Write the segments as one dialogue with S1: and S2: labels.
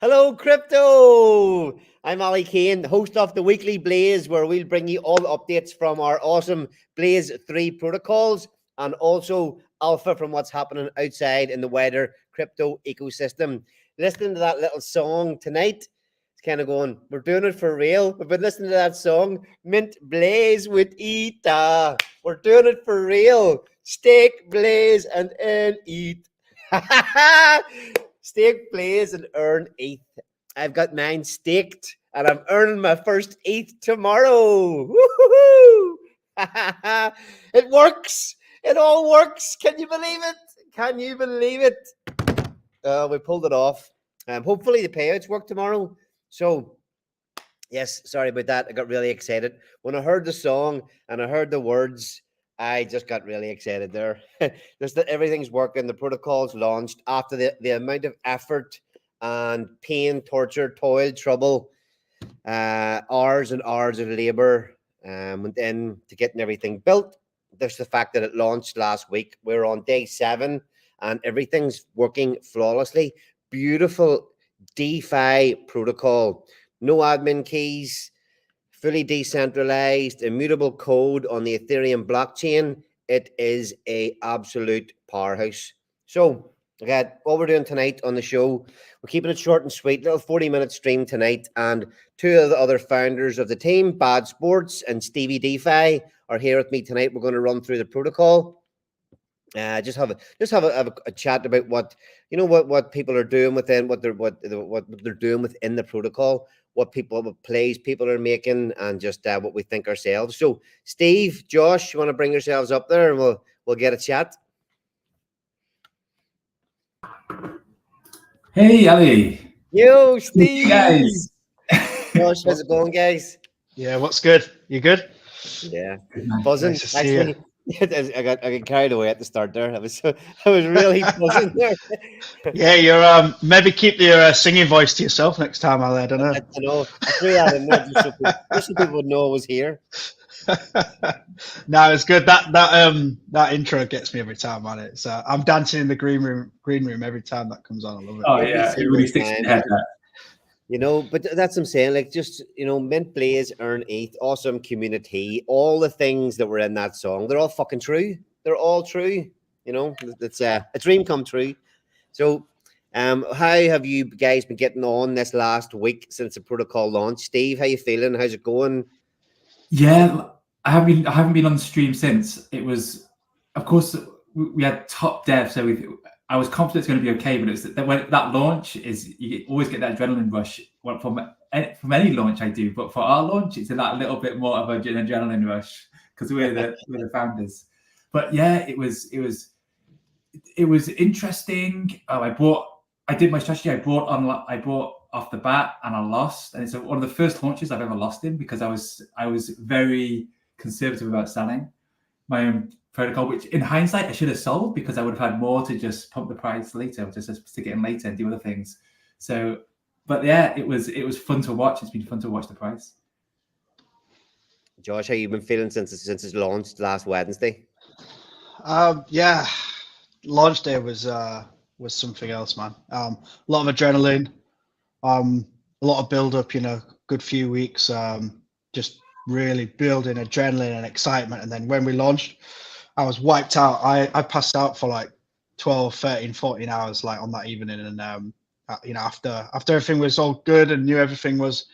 S1: Hello, crypto. I'm Ali Kane, host of the Weekly Blaze, where we'll bring you all the updates from our awesome Blaze 3 protocols and also alpha from what's happening outside in the wider crypto ecosystem. Listening to that little song tonight, it's kind of going, we're doing it for real. We've been listening to that song, Mint Blaze with Ita. We're doing it for real. Stake, blaze, and earn eat. Stake, blaze, and earn ETH. I've got mine staked, and I'm earning my first ETH tomorrow. Woo-hoo-hoo! It works. It all works. Can you believe it? Can you believe it? We pulled it off. Hopefully the payouts work tomorrow. So, yes, sorry about that. I got really excited when I heard the song and I heard the words. I just got really excited there. Just that everything's working. The protocol's launched after the amount of effort and pain, torture, toil, trouble, hours and hours of labor went into getting everything built. There's the fact that it launched last week. We're on day 7 and everything's working flawlessly. Beautiful DeFi protocol. No admin keys, fully decentralized, immutable code on the Ethereum blockchain. It is a absolute powerhouse. So, okay, what we're doing tonight on the show, we're keeping it short and sweet. Little 40-minute stream tonight, and 2 of the other founders of the team, Bad Sports and Stevie DeFi, are here with me tonight. We're going to run through the protocol. Just have a chat about what people are doing within what they're doing within the protocol, what plays people are making, and just what we think ourselves. So, Steve, Josh, you want to bring yourselves up there, and we'll get a chat.
S2: Hey, Ali.
S1: Yo, Steve.
S2: Guys.
S1: Josh, how's it going, guys?
S3: Yeah, what's good? You good?
S1: Yeah, buzzing.
S3: Nice to see you.
S1: I got carried away at the start there. I was really buzzing there.
S3: Yeah, you're maybe keep your singing voice to yourself next time, Ali. I don't know.
S1: I know. I threw that in there just so people would know I was here.
S3: No, it's good. That intro gets me every time, man. It's I'm dancing in the green room every time that comes on. I love it.
S2: Oh yeah, it really sticks in your head.
S1: You know, but that's what I'm saying. Like, just, Mint Blaze, earn ETH, awesome community, all the things that were in that song, they're all fucking true. They're all true. It's a dream come true. So, how have you guys been getting on this last week since the protocol launched? Steve, how you feeling? How's it going?
S2: Yeah, I haven't been on the stream since. It was, of course, we had top dev, so I was confident it's going to be okay, but it's when that launch is, you always get that adrenaline rush from any launch I do, but for our launch, it's that little bit more of an adrenaline rush because we're the founders. But yeah, it was interesting. I did my strategy. I bought off the bat and I lost, and it's one of the first launches I've ever lost in because I was very conservative about selling my own protocol, which in hindsight I should have sold because I would have had more to just pump the price later, just to stick it in later and do other things. So, but yeah, it was fun to watch. It's been fun to watch the price.
S1: Josh, how you been feeling since it's launched last Wednesday?
S3: Yeah, launch day was something else, man. A lot of adrenaline, a lot of build up. Good few weeks, just really building adrenaline and excitement. And then when we launched, I was wiped out. I passed out for like 12, 13, 14 hours like on that evening. And after everything was all good and knew everything was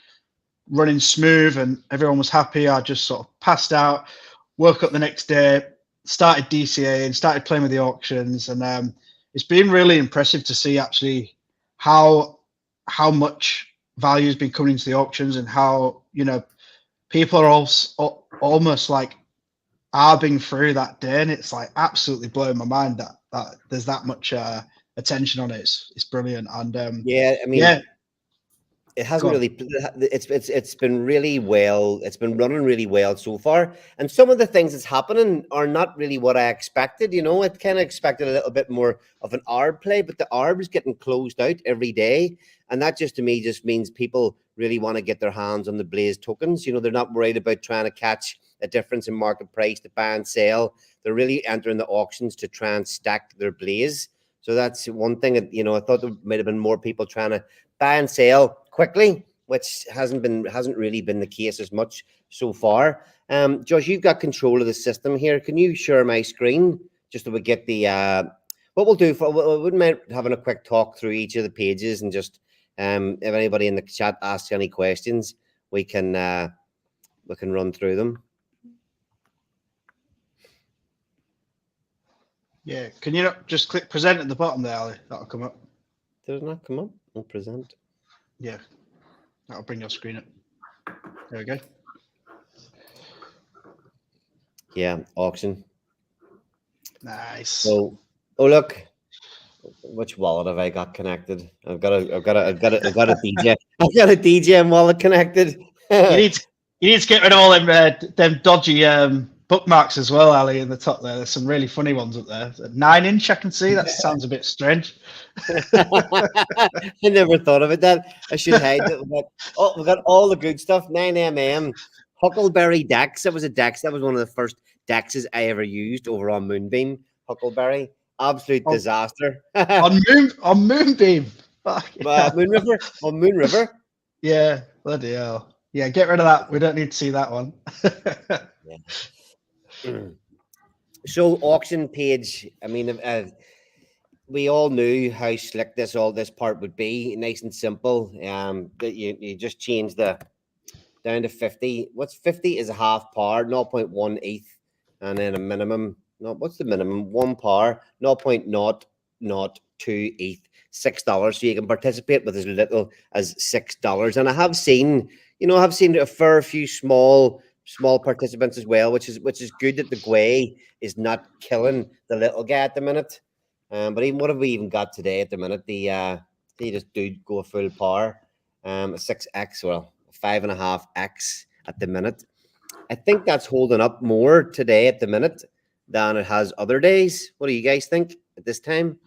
S3: running smooth and everyone was happy, I just sort of passed out, woke up the next day, started DCA and started playing with the auctions. And it's been really impressive to see actually how much value has been coming into the auctions and how, people are also almost like arbing through that day, and it's like absolutely blowing my mind that there's that much attention on it. It's brilliant. And
S1: yeah, I mean,
S3: yeah,
S1: it hasn't really. It's been really well. It's been running really well so far, and some of the things that's happening are not really what I expected. I kind of expected a little bit more of an ARB play, but the ARB is getting closed out every day, and that just to me just means people really want to get their hands on the Blaze tokens. They're not worried about trying to catch a difference in market price to buy and sell. They're really entering the auctions to try and stack their Blaze. So that's one thing that, I thought there might have been more people trying to buy and sell quickly, which hasn't really been the case as much so far. Josh, you've got control of the system here. Can you share my screen just so we get the what we'll do? We wouldn't mind having a quick talk through each of the pages, and just if anybody in the chat asks any questions, we can run through them.
S3: Yeah, can you not just click present at the bottom there, Ali? That'll come up.
S1: Does it not come up? We'll present.
S3: Yeah, that'll bring your screen up. There we go.
S1: Yeah, auction.
S3: Nice.
S1: So, oh look, which wallet have I got connected? I've got a DJ. I've got a DJM wallet connected.
S3: you need to get rid of all them dodgy bookmarks as well, Ali, in the top there. There's some really funny ones up there. 9-inch, I can see. That sounds a bit strange.
S1: I never thought of it. That I should hide it. We've got all the good stuff. 9mm, Huckleberry DeX. That was a DeX. That was one of the first DeXs I ever used over on Moonbeam. Huckleberry, absolute disaster.
S3: on Moonbeam.
S1: Moon River.
S3: Yeah, bloody hell. Yeah, get rid of that. We don't need to see that one.
S1: Yeah. So auction page. I mean, we all knew how slick this part would be. Nice and simple. That you just change the down to 50. What's 50 is a half par, 0.1 ETH, and then a minimum. No, what's the minimum? 1 par, 0.002 ETH, $6. So you can participate with as little as $6. And I have seen, a fair few small participants as well, which is good that the Gwei is not killing the little guy at the minute. But even what have we even got today at the minute? They just do go a full par, a 6x, well, 5.5x at the minute. I think that's holding up more today at the minute than it has other days. What do you guys think at this time?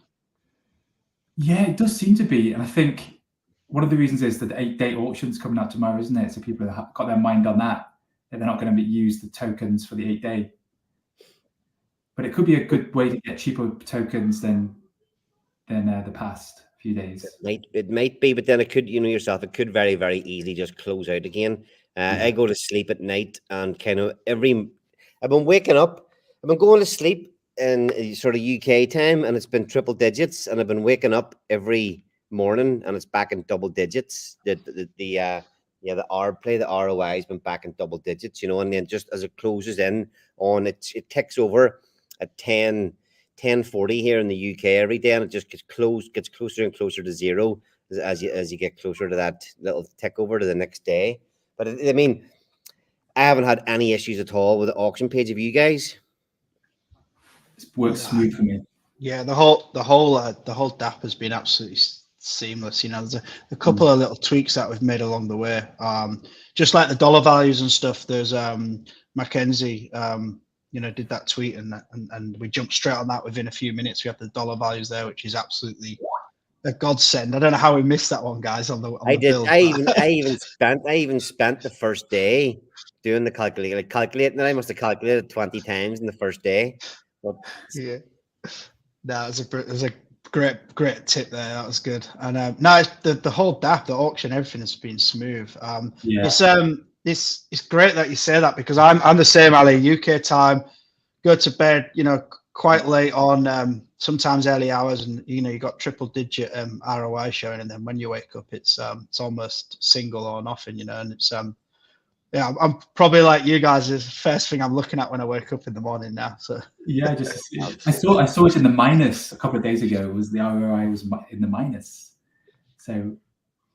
S2: Yeah, it does seem to be. And I think one of the reasons is that the 8-day auction's coming out tomorrow, isn't it? So people have got their mind on that they're not going to use the tokens for the 8-day. But it could be a good way to get cheaper tokens than the past few days.
S1: It might be, but then it could, yourself, it could very, very easily just close out again. I go to sleep at night and kind of I've been going to sleep in sort of UK time, and it's been triple digits, and I've been waking up every morning and it's back in double digits. The R play, the ROI has been back in double digits, and then just as it closes in on it ticks over at 10:40 here in the UK every day, and it just gets closer and closer to zero as you get closer to that little tick over to the next day. But I mean, I haven't had any issues at all with the auction page. Have you guys?
S2: It's worked smooth for me.
S3: Yeah, the whole DApp has been absolutely seamless. There's a couple of little tweaks that we've made along the way. Just like the dollar values and stuff. There's Mackenzie, did that tweet and we jumped straight on that within a few minutes. We have the dollar values there, which is absolutely a godsend. I don't know how we missed that one, guys. On the build.
S1: I even spent the first day doing the calculating. I must have calculated 20 times in the first day. But
S3: yeah, no, it was a great tip there. That was good. And the whole DApp, the auction, everything has been smooth. It's great that you say that, because I'm the same, Ali. UK time, go to bed, quite late on, sometimes early hours, and you got triple digit ROI showing, and then when you wake up, it's almost single or nothing, and it's I'm probably like you guys. It's the first thing I'm looking at when I wake up in the morning now. So
S2: yeah, I saw it in the minus a couple of days ago. Was the ROI was in the minus? So,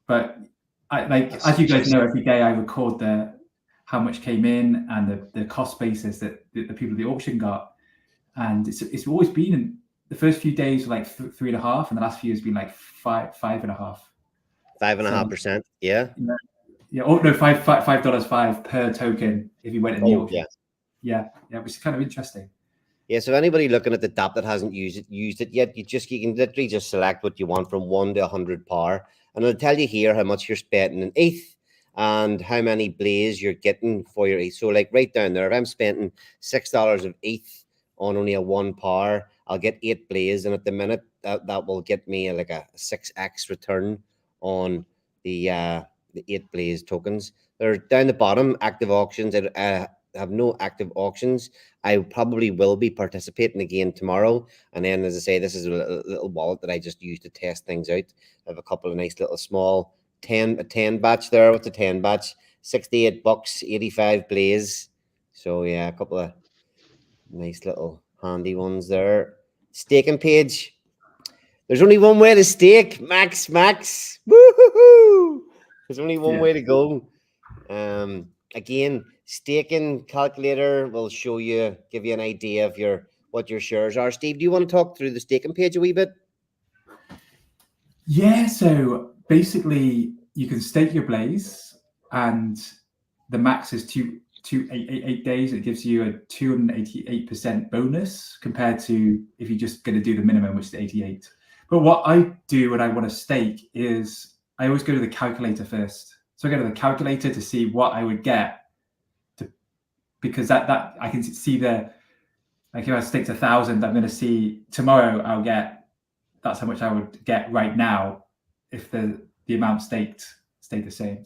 S2: but as you guys know, every day I record how much came in and the cost basis that the people at the auction got, and it's always been in the first few days like 3.5, and the last few has been like 5.5.
S1: 5.5%. Yeah.
S2: Yeah. Oh no, $5 per token if you went in the auction. Yeah, which is kind of interesting.
S1: Yeah, so anybody looking at the DApp that hasn't used it yet, you can literally just select what you want from 1 to 100 par, and it'll tell you here how much you're spending in ETH and how many blaze you're getting for your ETH. So like right down there, if I'm spending $6 of ETH on only a 1 par, I'll get 8 blaze, and at the minute that will get me like a 6x return on the 8 Blaze tokens. They're down the bottom, active auctions. I have no active auctions. I probably will be participating again tomorrow. And then, as I say, this is a little wallet that I just use to test things out. I have a couple of nice little small 10 batch there. What's a 10 batch? $68, 85 Blaze. So yeah, a couple of nice little handy ones there. Staking page. There's only one way to stake, Max. Woo-hoo-hoo! There's only one way to go. Again, staking calculator will show you, give you an idea of what your shares are. Steve, do you want to talk through the staking page a wee bit?
S2: Yeah, so basically you can stake your Blaze, and the max is 2,888 days. It gives you a 288% bonus compared to if you're just going to do the minimum, which is 88. But what I do when I want to stake is I always go to the calculator first. So I go to the calculator to see what I would get, because that I can see like if I staked 1,000, I'm going to see tomorrow that's how much I would get right now if the amount stayed the same.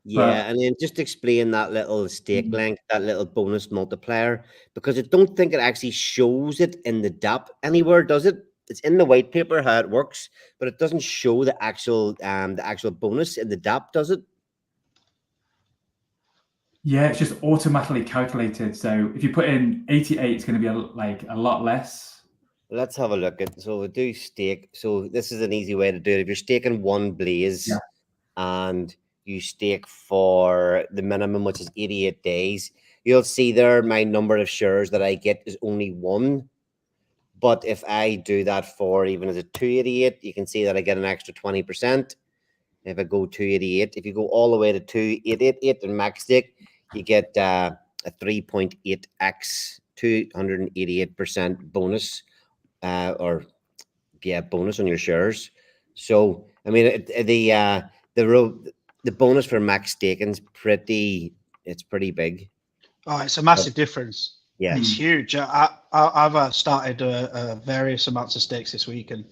S1: Yeah, and then just explain that little stake length, that little bonus multiplier, because I don't think it actually shows it in the DApp anywhere, does it? It's in the white paper how it works, but it doesn't show the actual bonus in the DApp, does it?
S2: Yeah, it's just automatically calculated. So if you put in 88, it's going to be a lot less.
S1: Let's have a look at. So we do stake. So this is an easy way to do it. If you're staking 1 Blaze, and you stake for the minimum, which is 88 days, you'll see there my number of shares that I get is only 1. But if I do that for even as a 288, you can see that I get an extra 20%. If I go 288, if you go all the way to 2888 and max stake, you get a 3.8x 288% bonus, bonus on your shares. So I mean, the bonus for max staking is pretty big.
S3: Oh, it's a massive difference.
S1: Yeah,
S3: it's huge. I've started various amounts of stakes this week, and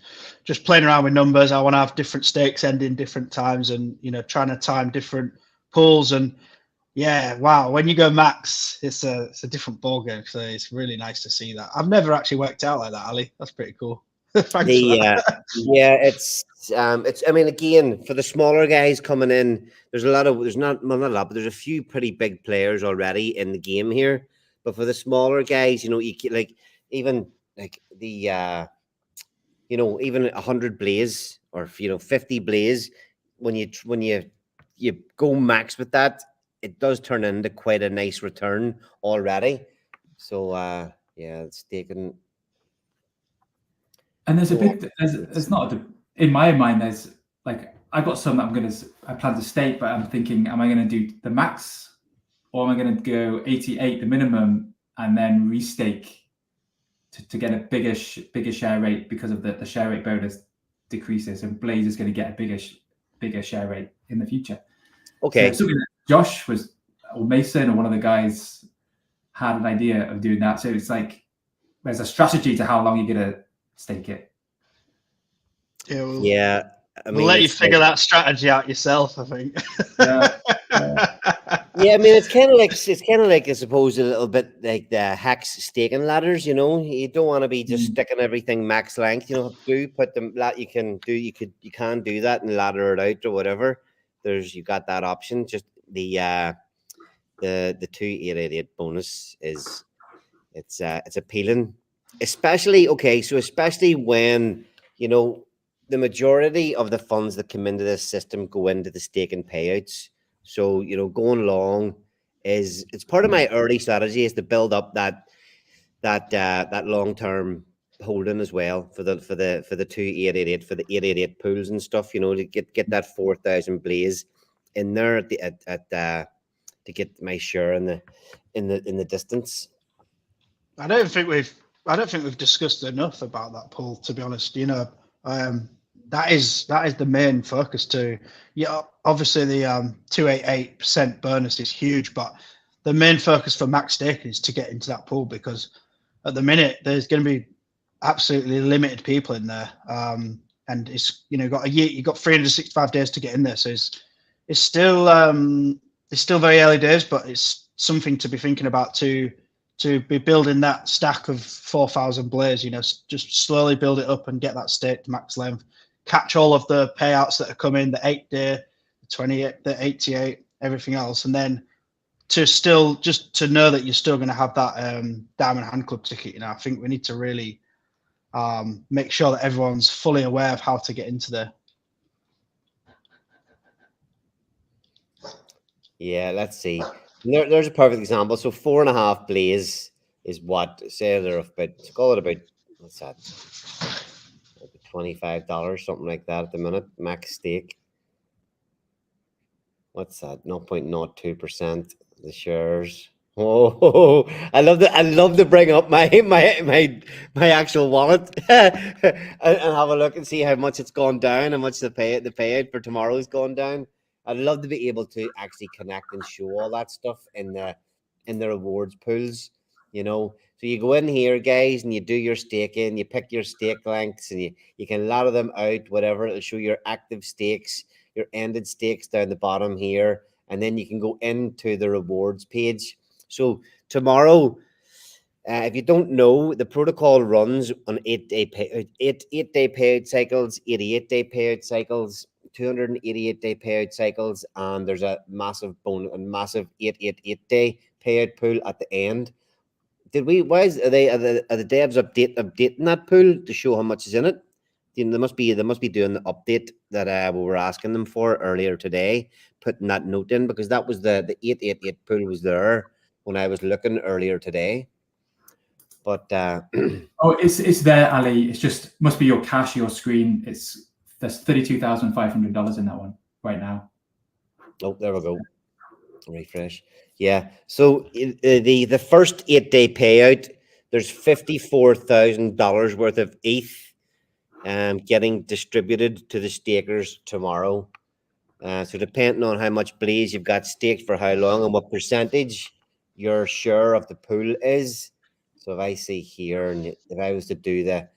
S3: just playing around with numbers. I want to have different stakes ending different times, and trying to time different pulls. And yeah, wow, when you go max, it's a different ballgame. So it's really nice to see that. I've never actually worked out like that, Ali. That's pretty cool. Thanks for that.
S1: Yeah, it's I mean, again, for the smaller guys coming in, there's not a lot, but there's a few pretty big players already in the game here. But for the smaller guys, you like even like the even 100 Blaze or 50 Blaze, when you go max with that, it does turn into quite a nice return already. So yeah, it's taken.
S2: And there's there's not in my mind. There's like I've got some that I plan to stake, but I'm thinking, am I going to do the max, or am I going to go 88 the minimum and then restake to get a bigger share rate, because of the share rate bonus decreases, and Blaze is going to get a bigger share rate in the future.
S1: Okay.
S2: So something that Josh or Mason or one of the guys had an idea of doing that. So it's like there's a strategy to how long you're going to stake it.
S3: Yeah, we'll let you figure that strategy out yourself, I think.
S1: Yeah, I mean, it's kind of like I suppose a little bit like the Hex staking ladders. You don't want to be just sticking everything max length. Do put them that you can do that and ladder it out or whatever. You got that option. Just the 2888 bonus it's appealing, especially when the majority of the funds that come into this system go into the staking payouts. So going long it's part of my early strategy is to build up that long term holding as well for the 2888 for the 888 pools and stuff. To get that 4,000 Blaze in there to get my share in the distance.
S3: I don't think we've discussed enough about that pool, to be honest. That is the main focus too. Yeah, obviously the 288% bonus is huge, but the main focus for max staking is to get into that pool, because at the minute there's going to be absolutely limited people in there, and it's got a year, you've got 365 days to get in there, so it's still very early days, but it's something to be thinking about to be building that stack of 4,000 blaze. Just slowly build it up and get that staked max length, catch all of the payouts that are coming, the 8-day, the 28, the 88, everything else, and then to know that you're still going to have that Diamond Hand Club ticket. I think we need to really make sure that everyone's fully aware of how to get into there.
S1: Yeah, let's see. There's a perfect example. So 4.5 blaze is what? Say they're about, call it about, what's that? $25, something like that at the minute, max stake. What's that? 0.02%. The shares. Oh, I love to bring up my actual wallet and have a look and see how much it's gone down, how much the payout for tomorrow has gone down. I'd love to be able to actually connect and show all that stuff in the rewards pools, So you go in here, guys, and you do your staking, you pick your stake lengths, and you can ladder them out, whatever. It'll show your active stakes, your ended stakes down the bottom here, and then you can go into the rewards page. So tomorrow, if you don't know, the protocol runs on 8-day payout cycles, 88-day payout cycles, 288-day payout cycles, and there's a massive 888-day payout pool at the end. Are the devs updating that pool to show how much is in it? They must be doing the update that we were asking them for earlier today, putting that note in, because that was the 888 pool was there when I was looking earlier today. But
S2: it's there, Ali. It's just must be your cash, your screen. There's $32,500 in that one right now.
S1: Oh, there we go. Refresh. Yeah. So the first 8-day payout, there's $54,000 worth of ETH getting distributed to the stakers tomorrow. So depending on how much blaze you've got staked for how long and what percentage your share of the pool is. So if I see here, and if I was to do that,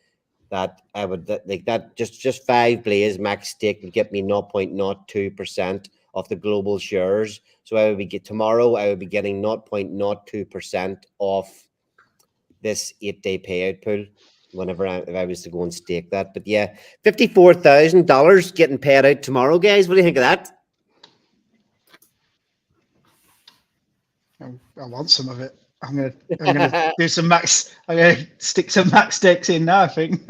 S1: I would like that just 5 blaze max stake would get me 0.02% of the global shares. So I would be getting 0.02% off this 8-day payout pool if I was to go and stake that. But yeah, $54,000 getting paid out tomorrow, guys. What do you think of that?
S3: I want some of it. I'm gonna do some max. I'm gonna stick some max stakes in now, I think.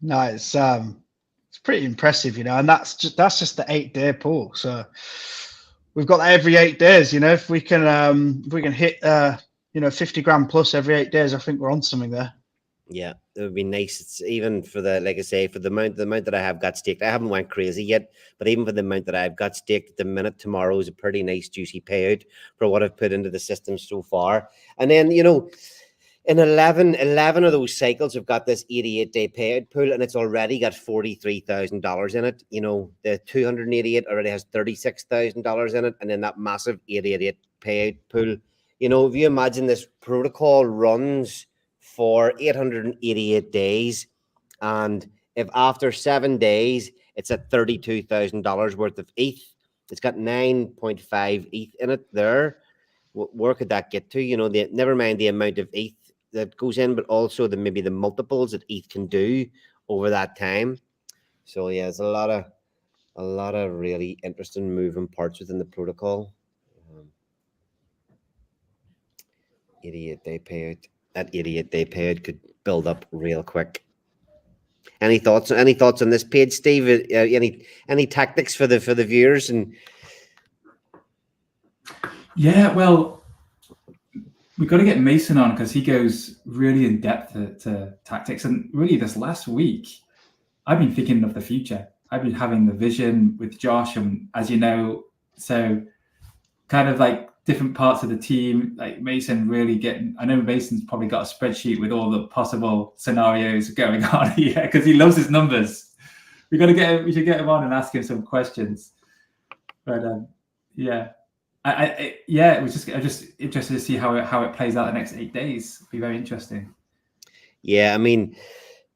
S3: No, it's pretty impressive, and that's just the 8-day pool. So we've got that every 8 days. If we can hit 50 grand plus every 8 days, I think we're on something there.
S1: Yeah, it would be nice. It's even for like I say, for the amount that I have got staked. I haven't went crazy yet, but even for the amount that I've got staked at the minute, tomorrow is a pretty nice juicy payout for what I've put into the system so far. And then, in 11 of those cycles, we've got this 88-day payout pool, and it's already got $43,000 in it. The 288 already has $36,000 in it, and then that massive 888 payout pool. If you imagine this protocol runs for 888 days, and if after 7 days it's at $32,000 worth of ETH, it's got 9.5 ETH in it there. Where could that get to? Never mind the amount of ETH that goes in, but also maybe the multiples that ETH can do over that time. So yeah, there's a lot of really interesting moving parts within the protocol. 88-day payout. That 88-day payout could build up real quick. Any thoughts on this page, Steve? Any tactics for the viewers? And
S2: yeah, well, we've got to get Mason on because he goes really in depth to tactics. And really, this last week, I've been thinking of the future. I've been having the vision with Josh, and as you know, so kind of like different parts of the team, like Mason really I know Mason's probably got a spreadsheet with all the possible scenarios going on here because he loves his numbers. We should get him on and ask him some questions. But yeah, it was just interested to see how it plays out the next 8 days. It'll be very interesting.
S1: Yeah, I mean,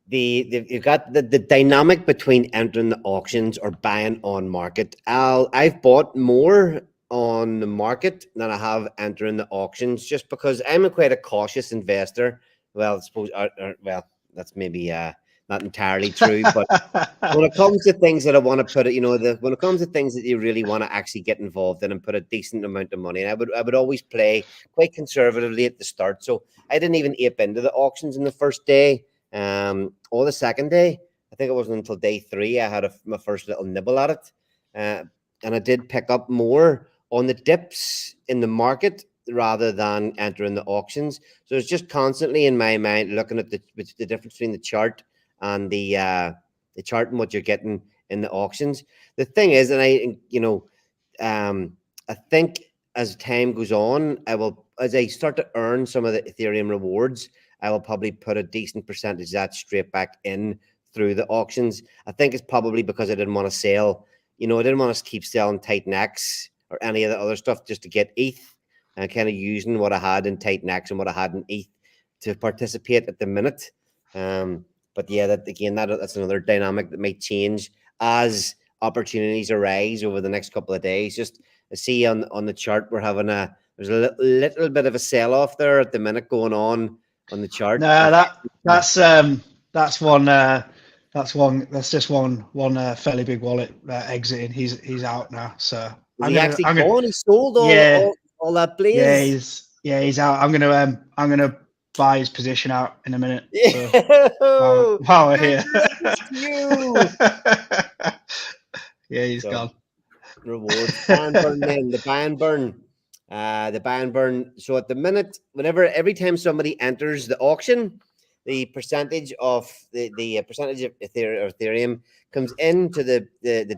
S1: you've got the dynamic between entering the auctions or buying on market. I've bought more on the market than I have entering the auctions, just because I'm quite a cautious investor. Well, I suppose, well, that's maybe not entirely true, but when it comes to things that I want to put it, when it comes to things that you really want to actually get involved in and put a decent amount of money, and I would always play quite conservatively at the start. So I didn't even ape into the auctions in the first day, or the second day. I think it wasn't until day 3 I had my first little nibble at it, and I did pick up more on the dips in the market rather than entering the auctions. So it's just constantly in my mind looking at the difference between the chart and the chart and what you're getting in the auctions. The thing is, and I think as time goes on, as I start to earn some of the Ethereum rewards, I will probably put a decent percentage of that straight back in through the auctions. I think it's probably because I didn't want to sell, I didn't want to keep selling Titan X or any of the other stuff just to get ETH, and kind of using what I had in Titan X and what I had in ETH to participate at the minute. But yeah, that's another dynamic that might change as opportunities arise over the next couple of days. Just I see on the chart we're having there's a little bit of a sell off there at the minute going on the chart.
S3: No, that's one. That's just one fairly big wallet exiting. He's out now. So
S1: He sold all that blaze.
S3: Yeah, he's out. I'm gonna buy his position out in a minute.
S1: So,
S3: while we're here.
S1: You.
S3: Yeah, he's gone.
S1: Rewards. The buy and burn. So at the minute, every time somebody enters the auction, the percentage of the percentage of Ethereum comes into the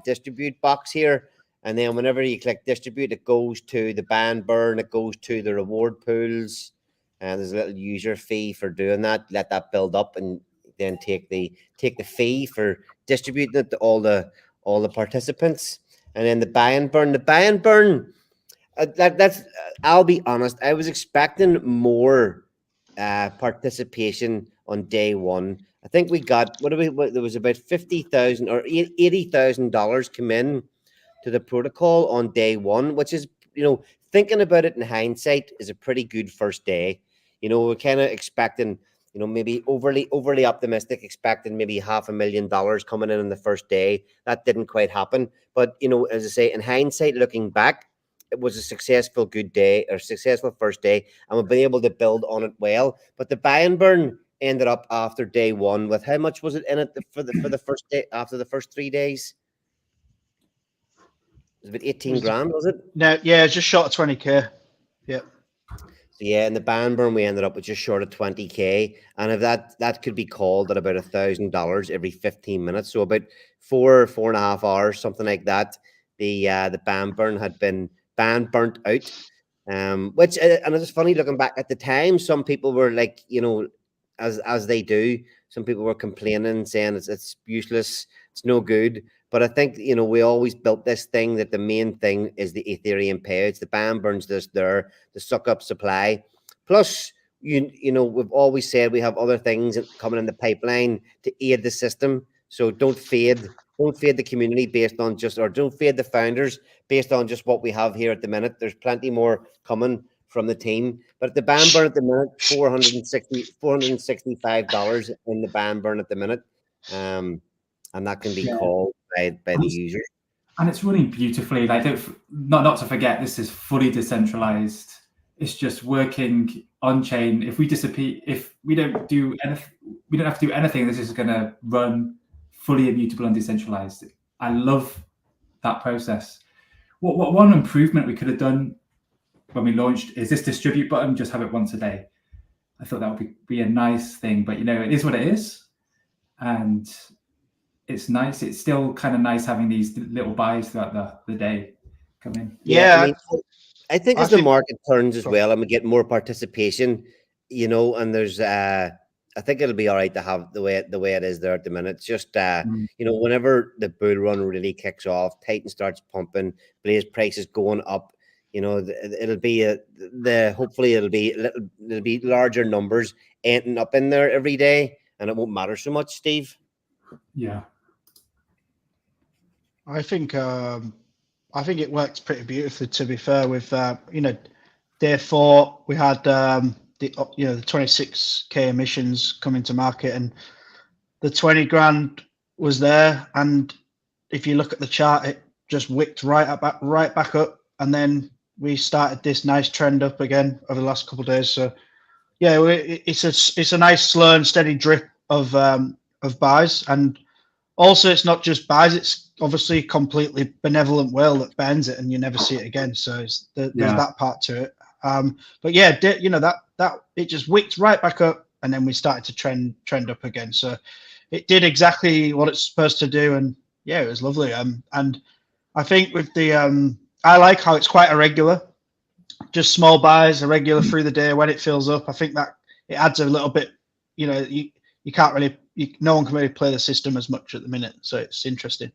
S1: distribute box here. And then whenever you click distribute, it goes to the buy and burn, it goes to the reward pools. And there's a little user fee for doing that. Let that build up, and then take the fee for distributing it to all the participants. And then the buy and burn. I'll be honest. I was expecting more participation on day 1. I think we got there was about $50,000 or $80,000 come in to the protocol on day 1, which is, thinking about it in hindsight, is a pretty good first day. We're kind of expecting, maybe overly optimistic, expecting maybe $500,000 coming in the first day. That didn't quite happen. But, as I say, in hindsight, looking back, it was a successful successful first day, and we've been able to build on it well. But the buy and burn ended up after day 1 with, how much was it in it for the first day, after the first 3 days? It was about 18 grand, was it? No,
S3: yeah, just short of 20K. Yep.
S1: So yeah, in the buy and burn, we ended up with just short of 20K, and if that could be called at about $1,000 every 15 minutes, so about 4.5 hours, something like that. The buy and burn had been burnt out, which, and it's funny looking back at the time. Some people were like, as they do, some people were complaining, saying it's useless, it's no good. But I think, we always built this thing that the main thing is the Ethereum payouts. The buy and burn's just there to suck up supply. Plus, we've always said we have other things coming in the pipeline to aid the system. So don't fade the community don't fade the founders based on just what we have here at the minute. There's plenty more coming from the team. But at the buy and burn at the minute, $465 in the buy and burn at the minute. And that can be called by the user.
S2: And it's running beautifully. Like, not to forget, this is fully decentralized. It's just working on chain. If we disappear, if we don't do anything, we don't have to do anything. This is going to run fully immutable and decentralized. I love that process. What one improvement we could have done when we launched is this distribute button. Just have it once a day. I thought that would be a nice thing, but it is what it is, and it's nice. It's still kind of nice having these little buys throughout the day come in.
S1: Yeah, I think as the market turns as well, and we get more participation, and there's I think it'll be all right to have the way it is there at the minute. It's just whenever the bull run really kicks off, Titan starts pumping, Blaze prices going up, it'll be hopefully it'll be larger numbers ending up in there every day, and it won't matter so much, Steve.
S2: Yeah.
S3: I think it works pretty beautifully. To be fair, with day 4 we had the 26K emissions coming to market, and the 20 grand was there. And if you look at the chart, it just wicked right back up, and then we started this nice trend up again over the last couple of days. So yeah, it's a nice slow and steady drip of buys, and also it's not just buys; it's obviously completely benevolent whale that burns it, and you never see it again. So there's that part to it. But yeah, that it just wicked right back up, and then we started to trend up again. So it did exactly what it's supposed to do, and yeah, it was lovely. And I think with the I like how it's quite irregular, just small buys, irregular through the day when it fills up. I think that it adds a little bit. You can't really, no one can really play the system as much at the minute, so it's interesting.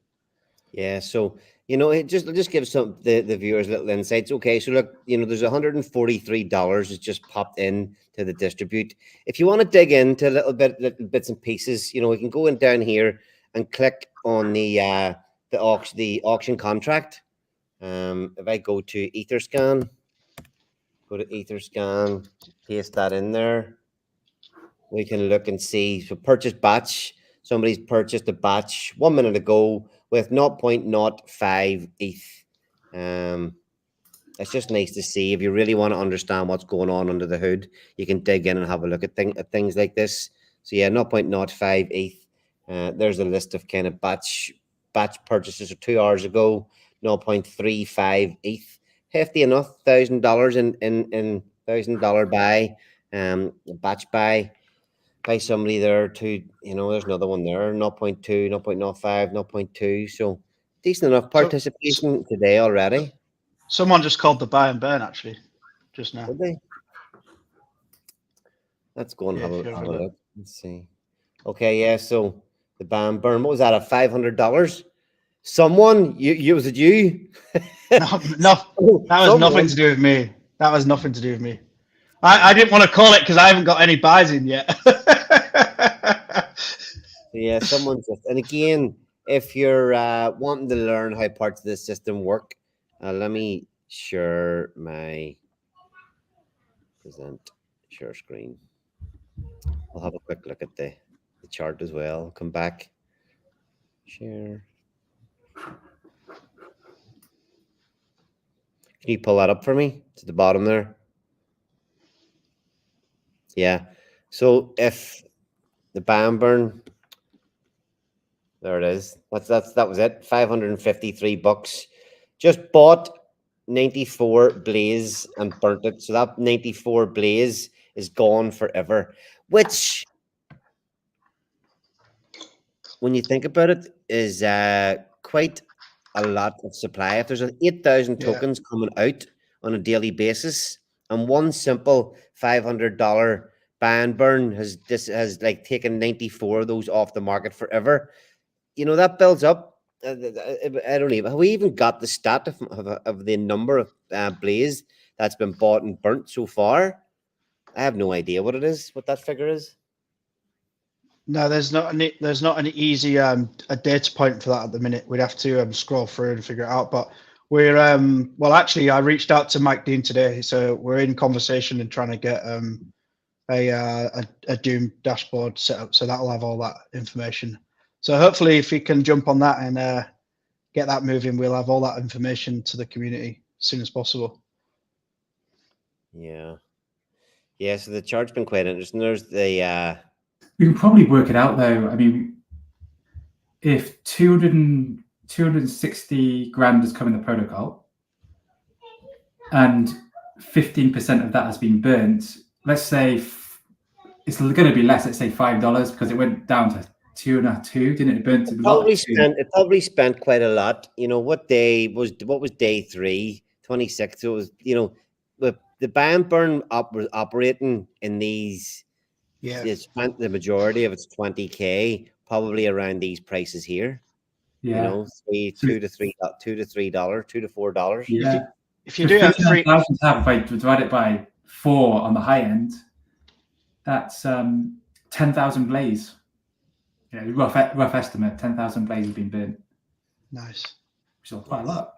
S1: Yeah, so it just give the viewers little insights. Okay, so look, there's $143 that's just popped in to the distribute. If you want to dig into little bits and pieces, we can go in down here and click on the auction contract. If I go to Etherscan, paste that in there, we can look and see. So purchase batch. Somebody's purchased a batch 1 minute ago with 0.05 ETH. It's just nice to see. If you really want to understand what's going on under the hood, you can dig in and have a look at things like this. So yeah, 0.05 ETH. There's a list of kind of batch purchases of 2 hours ago. 0.35 ETH. Hefty enough. $1,000 in $1,000 buy. Batch buy by somebody there to, there's another one there, 0.2, 0.05, 0.2. So decent enough participation today already.
S3: Someone just called the buy and burn actually, just now.
S1: Did they? Let's go and have a look. Let's see. Okay, yeah, so the buy and burn, what was that, at $500? Someone, was it you?
S3: No, that was nothing to do with me. That was nothing to do with me. I didn't want to call it because I haven't got any buys in yet.
S1: Yeah, someone just, and again, if you're wanting to learn how parts of this system work, let me share my share screen. I'll have a quick look at the chart as well. Come back. Share. Can you pull that up for me to the bottom there? Yeah. So if the buy and burn, there it is. That was it. $553. Just bought 94 Blaze and burnt it. So that 94 Blaze is gone forever, which, when you think about it, is quite a lot of supply. If there's 8,000 tokens coming out on a daily basis, and one simple $500 buy and burn has like taken 94 of those off the market forever, that builds up. I don't even, have we even got the stat of the number of Blaze that's been bought and burnt so far? I have no idea what that figure is.
S3: No, there's not an easy a data point for that at the minute. We'd have to scroll through and figure it out. But we're well, actually, I reached out to Mike Dean today, so we're in conversation and trying to get a Doom dashboard set up, so that'll have all that information. So hopefully, if we can jump on that and get that moving, we'll have all that information to the community as soon as possible.
S1: Yeah. So the chart's been quite interesting. There's the.
S2: We can probably work it out though. I mean, if 260 grand has come in the protocol, and 15% of that has been burnt, let's say it's going to be less. Let's say $5 because it went down to 2.2, didn't it? Burnt
S1: it probably spent quite a lot. What was day 3? 26. So it was, the buy and burn was operating in these. Yeah, it spent the majority of its 20K probably around these prices here.
S2: Yeah,
S1: $2 to $3, $2 to $4.
S2: Yeah,
S3: if you do have
S2: 39,000 tab, if I divide it by 4 on the high end, that's 10,000 blaze. Yeah, rough estimate. 10,000 blaze has been burnt.
S3: Nice.
S2: Which is quite a lot.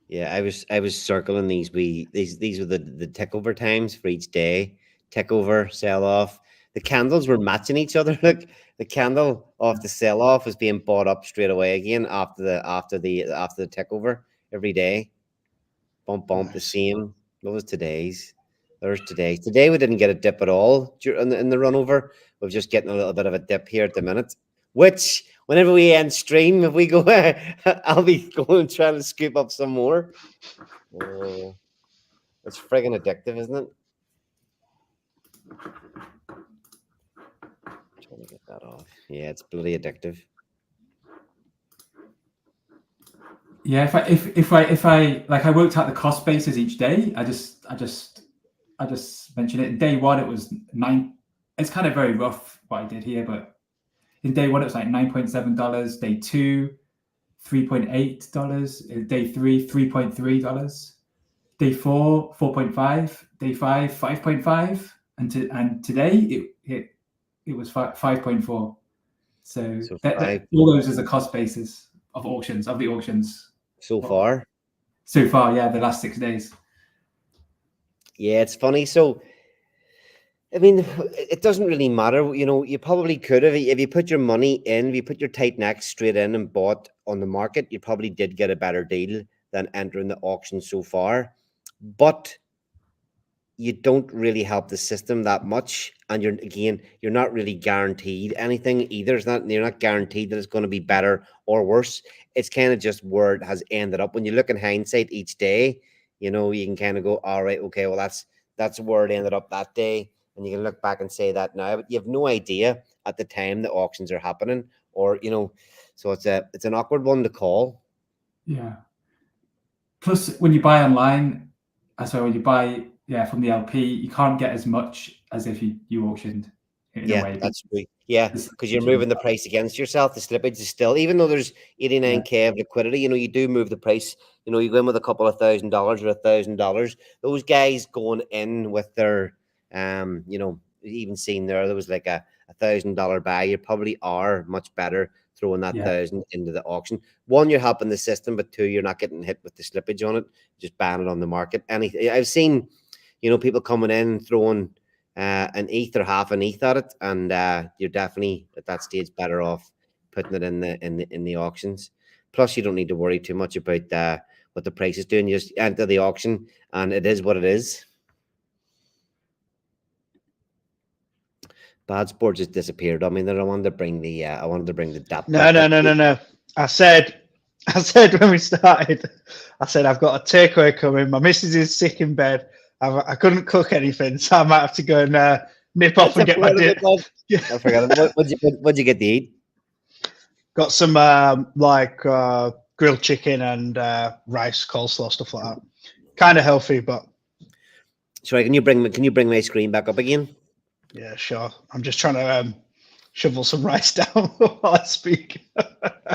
S1: Yeah, I was circling these were the tick over times for each day. Tick over, sell off. The candles were matching each other. Look, the candle off the sell off was being bought up straight away again after the tick over every day. Bump the
S3: Nice.
S1: same. What was today's? There's today's. Today we didn't get a dip at all in the run over. We're just getting a little bit of a dip here at the minute. Which whenever we end stream, if we go, I'll be going trying to scoop up some more. Oh, it's friggin' addictive, isn't it? Trying to get that off. Yeah, it's bloody addictive.
S2: Yeah, if I like, I worked out the cost basis each day. I just mentioned it. Day one, it was 9. It's kind of very rough what I did here, but in day one, it was like $9.7. Day 2, $3.8. Day 3, $3.3. Day 4, 4.5. Day 5, 5.5. And today it was 5.4. So all those is the cost basis of the auctions.
S1: So far,
S2: yeah, the last 6 days.
S1: Yeah, it's funny. So, I mean, it doesn't really matter. You know, you probably could have, if you put your money in, if you put your tight necks straight in and bought on the market, you probably did get a better deal than entering the auction so far. But you don't really help the system that much. And you're not really guaranteed anything either. You're not guaranteed that it's going to be better or worse. It's kind of just where it has ended up. When you look in hindsight each day, you know, you can kind of go, all right, okay, well, that's where it ended up that day. And you can look back and say that now, but you have no idea at the time the auctions are happening, or, you know, so it's an awkward one to call.
S2: Yeah. Plus, when you buy online, when you buy from the LP, you can't get as much as if you auctioned. In a way.
S1: That's true. Yeah, because you're moving the price against yourself. The slippage is still, even though there's 89K of liquidity, you know, you do move the price. You know, you go in with a couple of $1,000 or $1,000. Those guys going in with their, you know, even seen there was like a $1,000 buy. You probably are much better throwing that 1,000 into the auction. One, you're helping the system, but two, you're not getting hit with the slippage on it. Just ban it on the market. I've seen, you know, people coming in throwing an ETH or half an ETH at it, and you're definitely at that stage better off putting it in the auctions. Plus, you don't need to worry too much about what the price is doing. You just enter the auction, and it is what it is. Bad Sport just disappeared. I mean, I wanted to bring the DAP.
S3: No. I said when we started, I said I've got a takeaway coming. My missus is sick in bed. I couldn't cook anything, so I might have to go and nip off and get my dinner.
S1: I forgot. What'd you get to eat?
S3: Got some grilled chicken and rice, coleslaw, stuff like that. Kind of healthy, but.
S1: Sorry, can you bring my screen back up again?
S3: Yeah, sure. I'm just trying to shovel some rice down while I speak.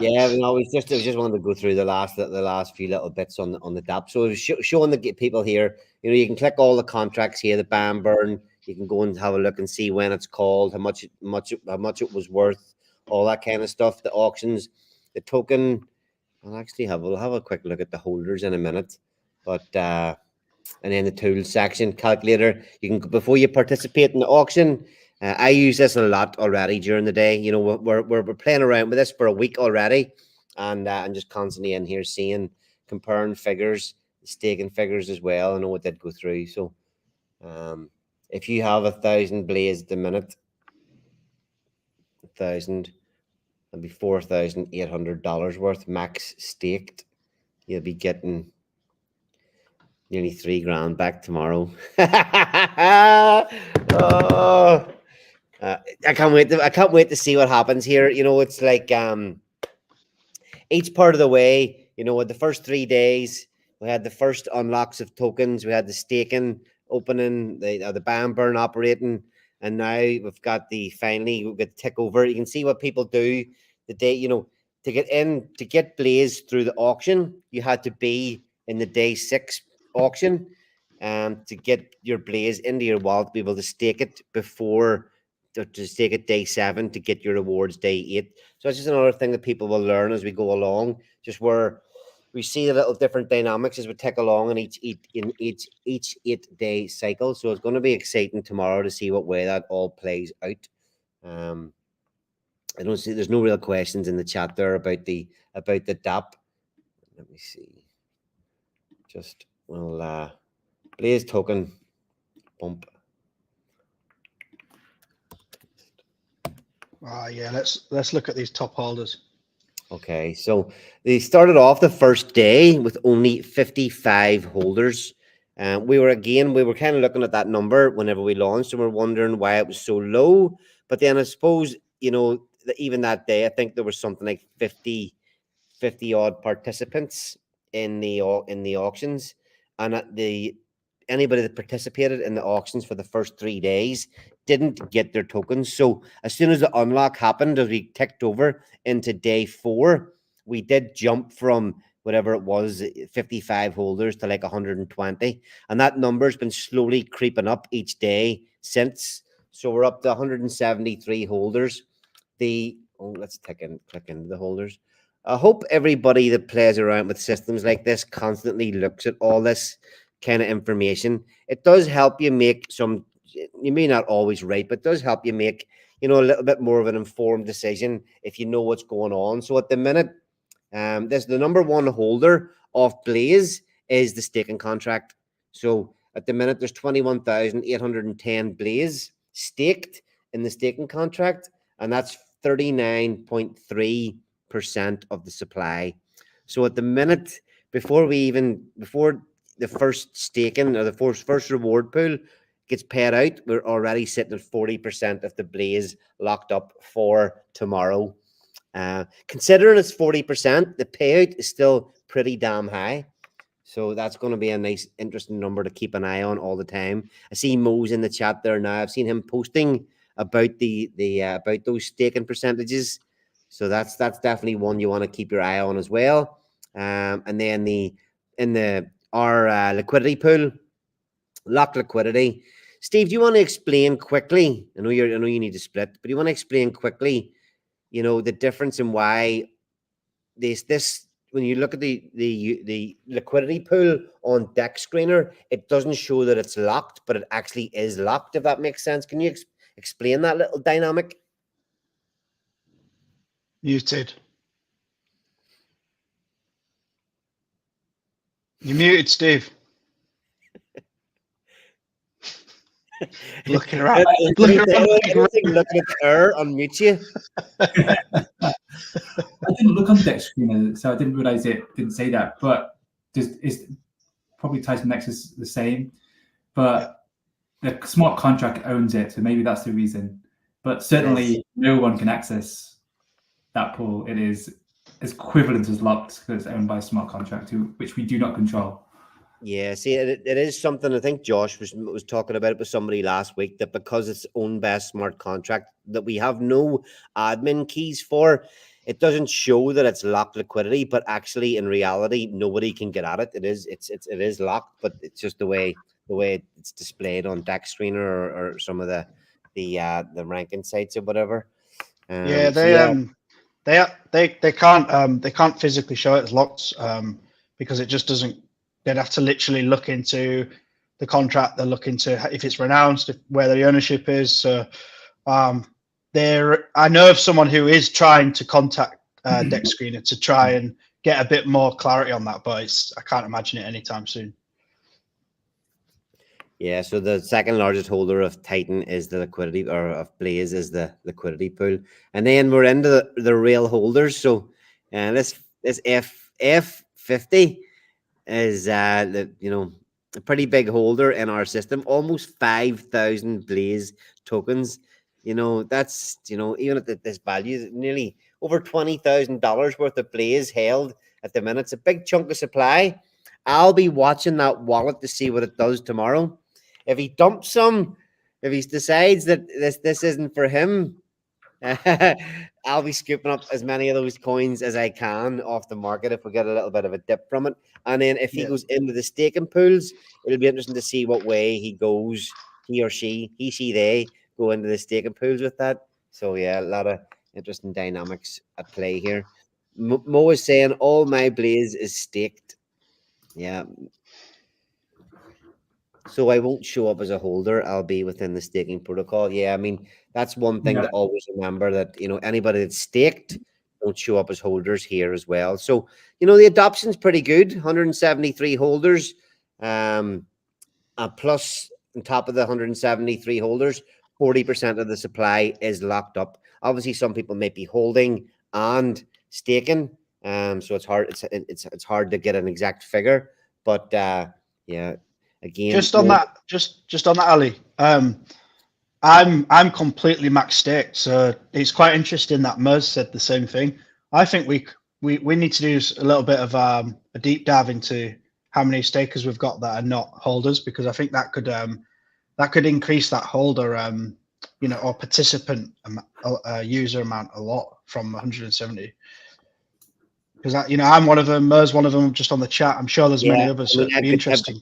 S1: Yeah, no, it was just wanted to go through the last few little bits on the DAP. So it was showing the people here. You know, you can click all the contracts here, the BAM burn. You can go and have a look and see when it's called, how much it was worth, all that kind of stuff. The auctions, the token. We'll have a quick look at the holders in a minute, but and then the tools section, calculator. You can, before you participate in the auction. I use this a lot already during the day. You know, we're playing around with this for a week already, and just constantly in here comparing figures, staking figures as well. I know it did go through. So, if you have 1,000 blaze at the minute, 1,000, that'd be $4,800 worth max staked. You'll be getting nearly $3,000 back tomorrow. Oh. I can't wait to see what happens here. You know, it's like each part of the way. You know, the first 3 days we had the first unlocks of tokens. We had the staking opening, the BAM burn operating, and now we've got finally we've got tick over. You can see what people do the day. You know, to get Blaze through the auction, you had to be in the day 6 auction to get your Blaze into your wallet, be able to stake it before to stake it day 7 to get your rewards day 8. So it's just another thing that people will learn as we go along, just where we see a little different dynamics as we tick along in each 8-day cycle. So it's going to be exciting tomorrow to see what way that all plays out. I don't see there's no real questions in the chat there about the DApp. Let me see. Just Blaze token bump.
S3: Yeah, let's look at these top holders.
S1: Okay, so they started off the first day with only 55 holders. We were kind of looking at that number whenever we launched, and we're wondering why it was so low. But then I suppose, even that day, I think there was something like 50 odd participants in the auctions, and anybody that participated in the auctions for the first 3 days didn't get their tokens. So as soon as the unlock happened, as we ticked over into day 4, we did jump from whatever it was, 55 holders to like 120, and that number's been slowly creeping up each day since. So we're up to 173 holders. Let's click into the holders. I hope everybody that plays around with systems like this constantly looks at all this kind of information. It does help you make some, you may not always right, but it does help you make, a little bit more of an informed decision if you know what's going on. So at the minute, the number 1 holder of Blaze is the staking contract. So at the minute, there's 21,810 Blaze staked in the staking contract, and that's 39.3% of the supply. So at the minute, before the first staking or the first reward pool gets paid out, we're already sitting at 40% of the Blaze locked up for tomorrow. Considering it's 40%, the payout is still pretty damn high. So that's going to be a nice, interesting number to keep an eye on all the time. I see Mo's in the chat there now. I've seen him posting about about those staking percentages. So that's definitely one you want to keep your eye on as well. And then our liquidity pool, locked liquidity. Steve, do you want to explain quickly? I know you need to split, but do you want to explain quickly, the difference in why this when you look at the liquidity pool on Dex Screener, it doesn't show that it's locked, but it actually is locked, if that makes sense. Can you explain that little dynamic?
S3: Muted. You're muted, Steve. Looking around.
S1: Looking at her, unmute you.
S2: I didn't look on Dex Screener, so I didn't realize it didn't say that. But it's probably Tyson Nexus the same, but the smart contract owns it, so maybe that's the reason. But certainly, no one can access that pool. It is equivalent as locked because it's owned by a smart contract, which we do not control.
S1: Yeah, see, it is something I think Josh was talking about it with somebody last week, that because it's owned by a smart contract that we have no admin keys for, it doesn't show that it's locked liquidity, but actually in reality nobody can get at it. It is locked, but it's just the way it's displayed on Dex Screener or some of the ranking sites or whatever.
S3: They can't physically show it as locked because it just doesn't. They'd have to literally look into the contract. They'll look into if it's renounced, where the ownership is. So I know of someone who is trying to contact Dex Screener to try and get a bit more clarity on that, but I can't imagine it anytime soon.
S1: Yeah, so the second largest holder of Titan is the liquidity, or of Blaze is the liquidity pool, and then we're into the real holders. So, this F50 is a pretty big holder in our system, almost 5,000 Blaze tokens. That's even at this value, nearly over $20,000 worth of Blaze held at the minute. It's a big chunk of supply. I'll be watching that wallet to see what it does tomorrow. If he dumps some, if he decides that this isn't for him, I'll be scooping up as many of those coins as I can off the market if we get a little bit of a dip from it. And then if he goes into the staking pools, it'll be interesting to see what way he goes. He or she, they go into the staking pools with that. So yeah, a lot of interesting dynamics at play here. Mo is saying all my Blaze is staked. Yeah. So I won't show up as a holder. I'll be within the staking protocol. Yeah, I mean, that's one thing to always remember, that, anybody that's staked don't show up as holders here as well. So, the adoption's pretty good. 173 holders. Plus, on top of the 173 holders, 40% of the supply is locked up. Obviously, some people may be holding and staking. So it's hard. It's hard to get an exact figure. But yeah. Again,
S3: just on that, Ali. I'm completely max staked, so it's quite interesting that Mers said the same thing. I think we need to do a little bit of a deep dive into how many stakers we've got that are not holders, because I think that could increase that holder or participant user amount a lot from 170. Because I'm one of them, Mer's one of them, just on the chat. I'm sure there's many others. So it'd be interesting.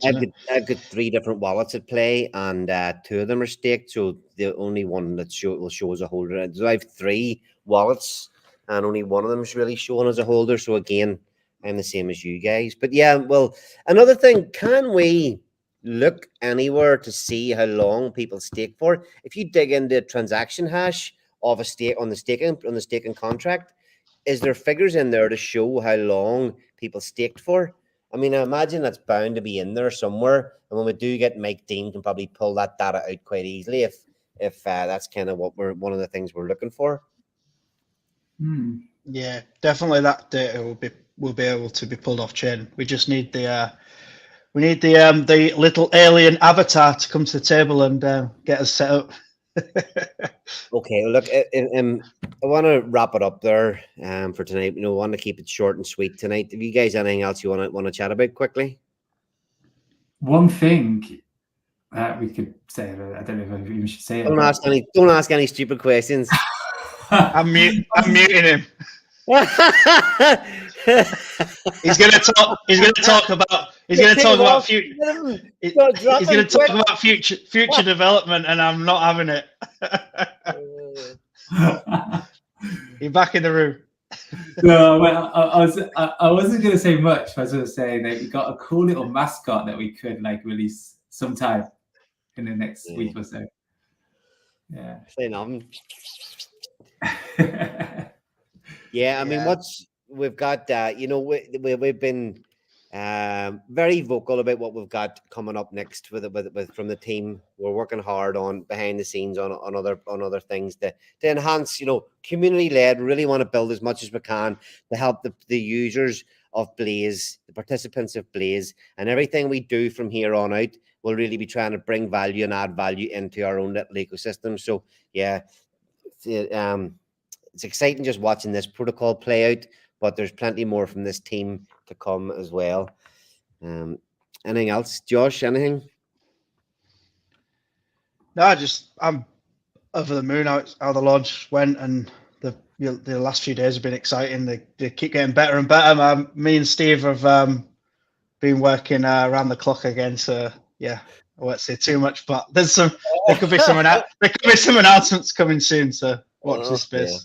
S1: I've got 3 different wallets at play, and 2 of them are staked. So the only one that will show as a holder. So I have 3 wallets, and only one of them is really showing as a holder. So again, I'm the same as you guys. But yeah, well, another thing, can we look anywhere to see how long people stake for? If you dig into transaction hash of a stake on the staking contract, is there figures in there to show how long people staked for? I mean, I imagine that's bound to be in there somewhere. And when we do get Mike Dean, can probably pull that data out quite easily if that's kind of what one of the things we're looking for.
S3: Yeah, definitely that data will be able to be pulled off chain. We just need the little alien avatar to come to the table and get us set up.
S1: Okay, look, I want to wrap it up there for tonight. I want to keep it short and sweet tonight. Have you guys anything else you want to chat about quickly?
S2: One thing that we could say, I don't know if we should say it.
S1: Don't ask any stupid questions.
S3: I'm muting him. He's going to talk about future development, and I'm not having it. You're back in the room.
S2: No, well, I wasn't going to say much. I was going to say that we got a cool little mascot that we could release sometime in the next week or so. Yeah.
S1: Say nothing. Yeah, I mean, we've got we've been very vocal about what we've got coming up next with from the team. We're working hard on behind the scenes on other things to enhance, community led. Really want to build as much as we can to help the users of Blaze, the participants of Blaze, and everything we do from here on out will really be trying to bring value and add value into our own little ecosystem. So yeah, it's exciting just watching this protocol play out, but there's plenty more from this team to come as well. Anything else, Josh? Anything?
S3: No, I'm over the moon how the launch went, and the last few days have been exciting. They keep getting better and better. Me and Steve have been working around the clock again. So yeah, I won't say too much, but there could be some announcements coming soon. So watch this space. Yeah.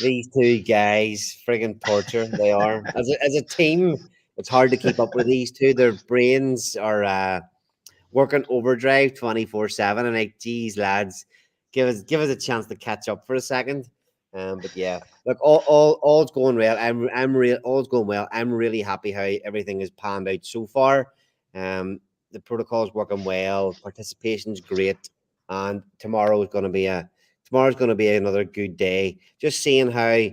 S1: These 2 guys, friggin' torture. They are as a team. It's hard to keep up with these 2. Their brains are working overdrive 24/7. And like, geez, lads, give us a chance to catch up for a second. But yeah, look, all's going well. All's going well. I'm really happy how everything has panned out so far. The protocol is working well. Participation's great, and tomorrow's going to be another good day. Just seeing how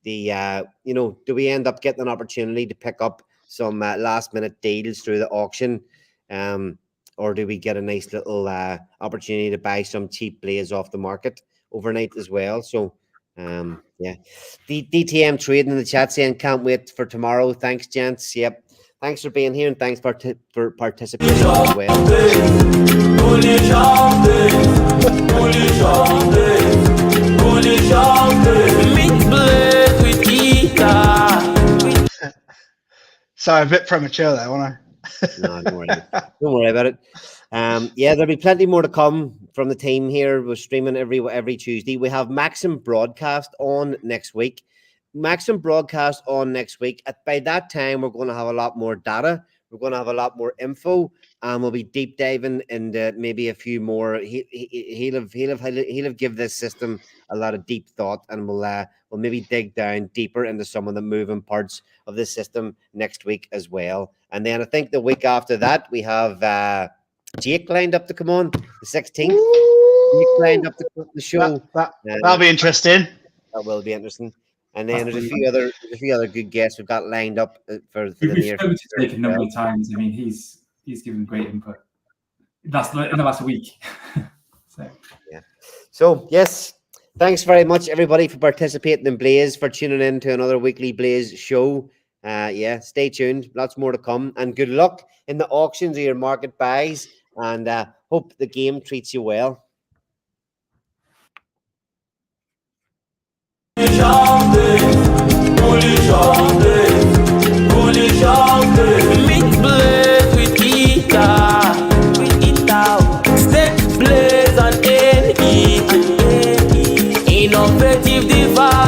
S1: the do we end up getting an opportunity to pick up some last minute deals through the auction, or do we get a nice little opportunity to buy some cheap Blaze off the market overnight as well? So yeah, the DTM trading in the chat saying can't wait for tomorrow. Thanks, gents. Yep, thanks for being here, and thanks for participating as well. Meet
S4: Blaze with Ita.
S3: Sorry, a bit premature there, wasn't I?
S1: No, don't worry. Don't worry about it. Yeah, there'll be plenty more to come from the team here. We're streaming every Tuesday. We have Maxim broadcast on next week. Maxim broadcast on next week. By that time, we're going to have a lot more data. We're going to have a lot more info, and we'll be deep diving into maybe a few more. He'll have give this system a lot of deep thought, and we'll maybe dig down deeper into some of the moving parts of the system next week as well. And then I think the week after that we have Jake lined up to come on the 16th. Jake lined up to come on the show.
S3: That'll be interesting.
S1: That will be interesting. And then there's a few other good guests we've got lined up for the near
S2: spoken to Jake
S1: future.
S2: a number of times. I mean, he's given great input. That's in the last week.
S1: So yes, thanks very much everybody for participating in Blaze, for tuning in to another weekly Blaze show. Yeah, stay tuned. Lots more to come, and good luck in the auctions of your market buys. And hope the game treats you well.
S4: Mix Blaze with Ita. Step Blaze and NE. Innovative device.